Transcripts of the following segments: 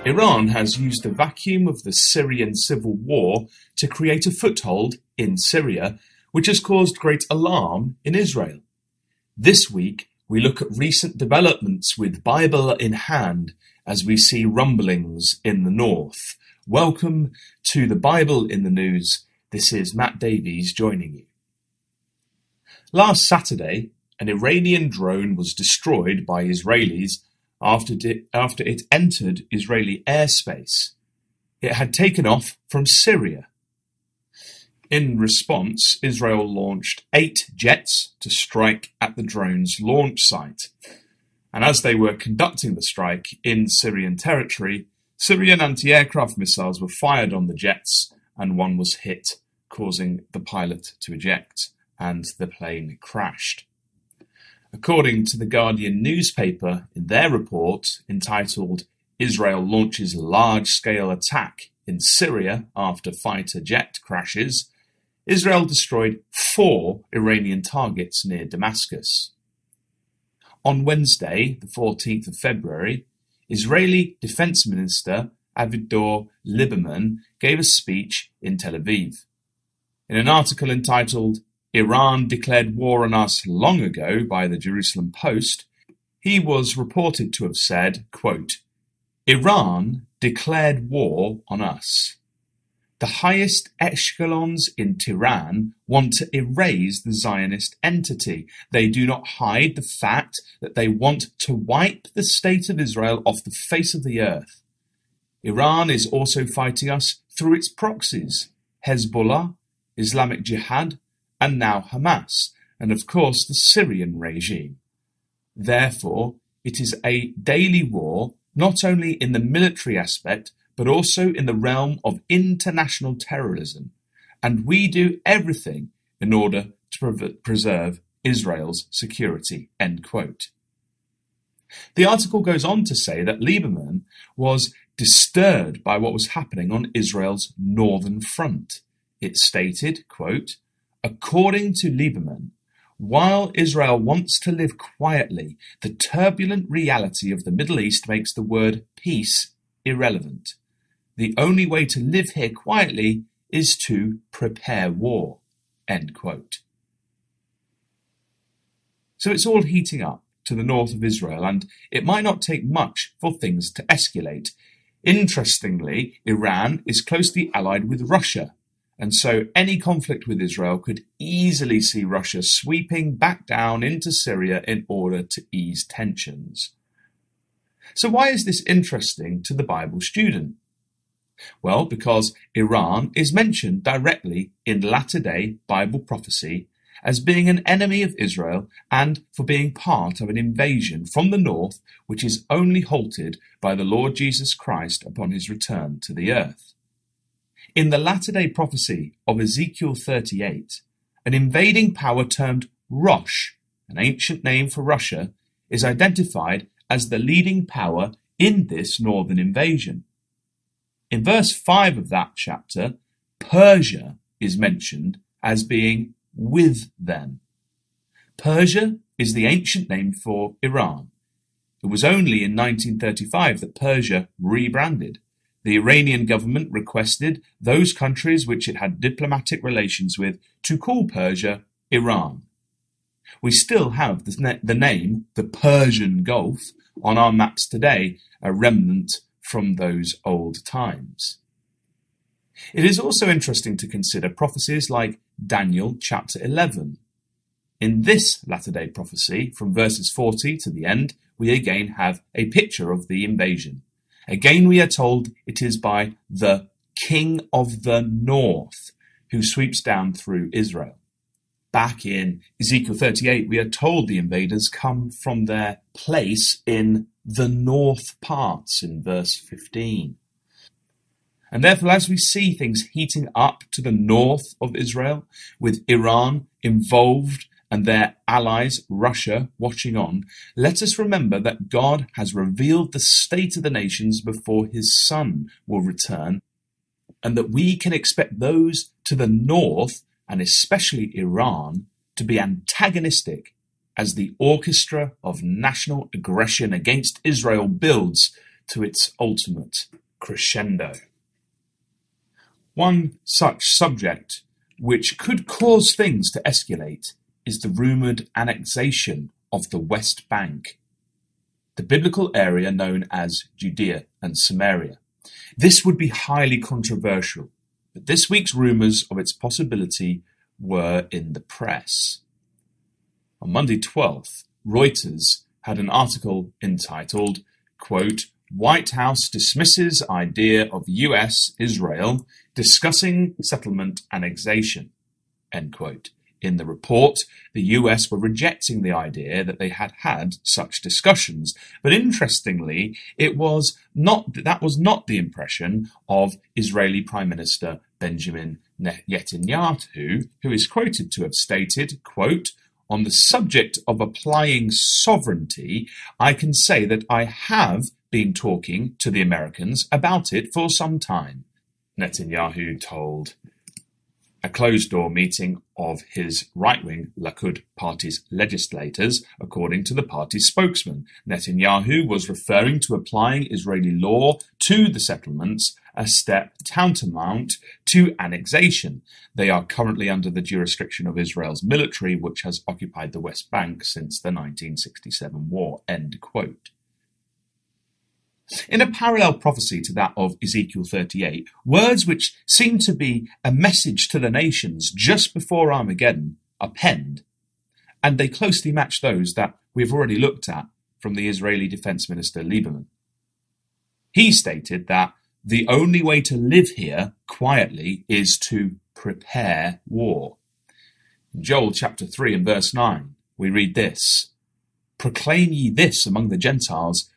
Iran has used the vacuum of the Syrian civil war to create a foothold in Syria, which has caused great alarm in Israel. This week, we look at recent developments with Bible in hand as we see rumblings in the north. Welcome to the Bible in the News. This is Matt Davies joining you. Last Saturday, an Iranian drone was destroyed by Israelis after it entered Israeli airspace. It had taken off from Syria. In response, Israel launched 8 jets to strike at the drone's launch site. And as they were conducting the strike in Syrian territory, Syrian anti-aircraft missiles were fired on the jets and one was hit, causing the pilot to eject, and the plane crashed. According to the Guardian newspaper, in their report entitled "Israel Launches Large-Scale Attack in Syria After Fighter Jet Crashes," Israel destroyed 4 Iranian targets near Damascus. On Wednesday, the 14th of February, Israeli Defense Minister Avigdor Lieberman gave a speech in Tel Aviv. In an article entitled "Iran Declared War on Us Long Ago" by the Jerusalem Post, he was reported to have said, quote, "Iran declared war on us. The highest echelons in Tehran want to erase the Zionist entity. They do not hide the fact that they want to wipe the state of Israel off the face of the earth. Iran is also fighting us through its proxies, Hezbollah, Islamic Jihad, and now Hamas, and of course the Syrian regime. Therefore, it is a daily war, not only in the military aspect, but also in the realm of international terrorism, and we do everything in order to preserve Israel's security." End quote. The article goes on to say that Lieberman was disturbed by what was happening on Israel's northern front. It stated, quote, "According to Lieberman, while Israel wants to live quietly, the turbulent reality of the Middle East makes the word peace irrelevant. The only way to live here quietly is to prepare war." End quote. So it's all heating up to the north of Israel, and it might not take much for things to escalate. Interestingly, Iran is closely allied with Russia, and so any conflict with Israel could easily see Russia sweeping back down into Syria in order to ease tensions. So why is this interesting to the Bible student? Well, because Iran is mentioned directly in latter-day Bible prophecy as being an enemy of Israel and for being part of an invasion from the north which is only halted by the Lord Jesus Christ upon his return to the earth. In the latter-day prophecy of Ezekiel 38, an invading power termed Rosh, an ancient name for Russia, is identified as the leading power in this northern invasion. In verse 5 of that chapter, Persia is mentioned as being with them. Persia is the ancient name for Iran. It was only in 1935 that Persia rebranded. The Iranian government requested those countries which it had diplomatic relations with to call Persia Iran. We still have the name, the Persian Gulf, on our maps today, a remnant from those old times. It is also interesting to consider prophecies like Daniel chapter 11. In this latter-day prophecy, from verses 40 to the end, we again have a picture of the invasion. Again we are told it is by the King of the North who sweeps down through Israel. Back in Ezekiel 38, we are told the invaders come from their place in the north parts in verse 15. And therefore, as we see things heating up to the north of Israel, with Iran involved and their allies, Russia, watching on, let us remember that God has revealed the state of the nations before his Son will return, and that we can expect those to the north, and especially Iran, to be antagonistic as the orchestra of national aggression against Israel builds to its ultimate crescendo. One such subject which could cause things to escalate is the rumoured annexation of the West Bank, the biblical area known as Judea and Samaria. This would be highly controversial, but this week's rumours of its possibility were in the press. On Monday 12th, Reuters had an article entitled, quote, "White House dismisses idea of US-Israel discussing settlement annexation," end quote. In the report, the US were rejecting the idea that they had had such discussions. But interestingly, that was not the impression of Israeli Prime Minister Benjamin Netanyahu, who is quoted to have stated, quote, "On the subject of applying sovereignty, I can say that I have been talking to the Americans about it for some time," Netanyahu told a closed-door meeting of his right-wing Likud party's legislators, according to the party's spokesman. Netanyahu was referring to applying Israeli law to the settlements, a step tantamount to annexation. They are currently under the jurisdiction of Israel's military, which has occupied the West Bank since the 1967 war, end quote. In a parallel prophecy to that of Ezekiel 38, words which seem to be a message to the nations just before Armageddon are penned, and they closely match those that we've already looked at from the Israeli Defense Minister Lieberman. He stated that the only way to live here quietly is to prepare war. In Joel chapter 3 and verse 9, we read this, "Proclaim ye this among the Gentiles,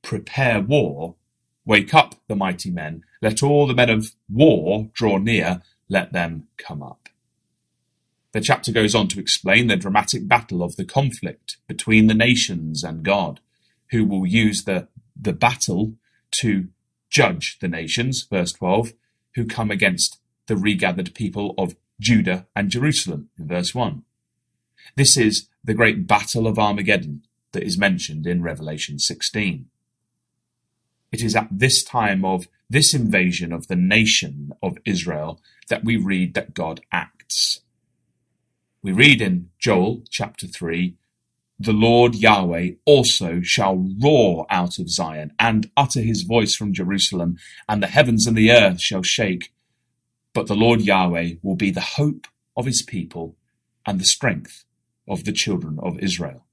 prepare war, wake up the mighty men, let all the men of war draw near, let them come up." The chapter goes on to explain the dramatic battle of the conflict between the nations and God, who will use the battle to judge the nations, verse 12, who come against the regathered people of Judah and Jerusalem, in verse 1. This is the great battle of Armageddon that is mentioned in Revelation 16. It is at this time of this invasion of the nation of Israel that we read that God acts. We read in Joel chapter 3, "The Lord Yahweh also shall roar out of Zion and utter his voice from Jerusalem, and the heavens and the earth shall shake. But the Lord Yahweh will be the hope of his people and the strength of the children of Israel."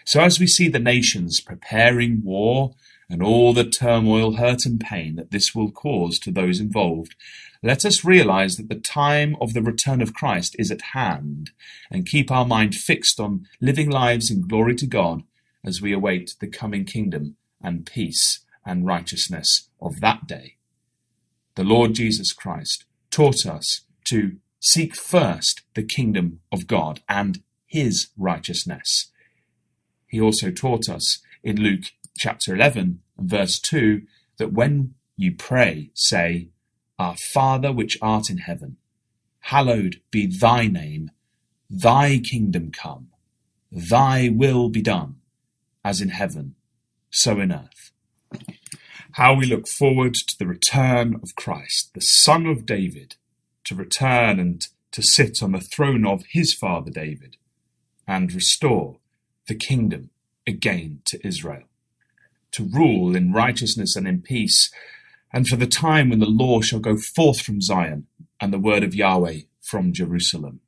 So as we see the nations preparing war and all the turmoil, hurt and pain that this will cause to those involved, let us realize that the time of the return of Christ is at hand and keep our mind fixed on living lives in glory to God as we await the coming kingdom and peace and righteousness of that day. The Lord Jesus Christ taught us to seek first the kingdom of God and his righteousness. He also taught us in Luke chapter 11 and verse 2 that when you pray, say, "Our Father which art in heaven, hallowed be thy name, thy kingdom come, thy will be done, as in heaven, so in earth." How we look forward to the return of Christ, the Son of David, to return and to sit on the throne of his father David and restore the kingdom again to Israel, to rule in righteousness and in peace, and for the time when the law shall go forth from Zion and the word of Yahweh from Jerusalem.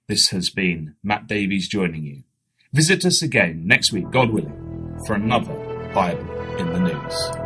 This has been Matt Davies joining you. Visit us again next week, God willing, for another Bible in the News.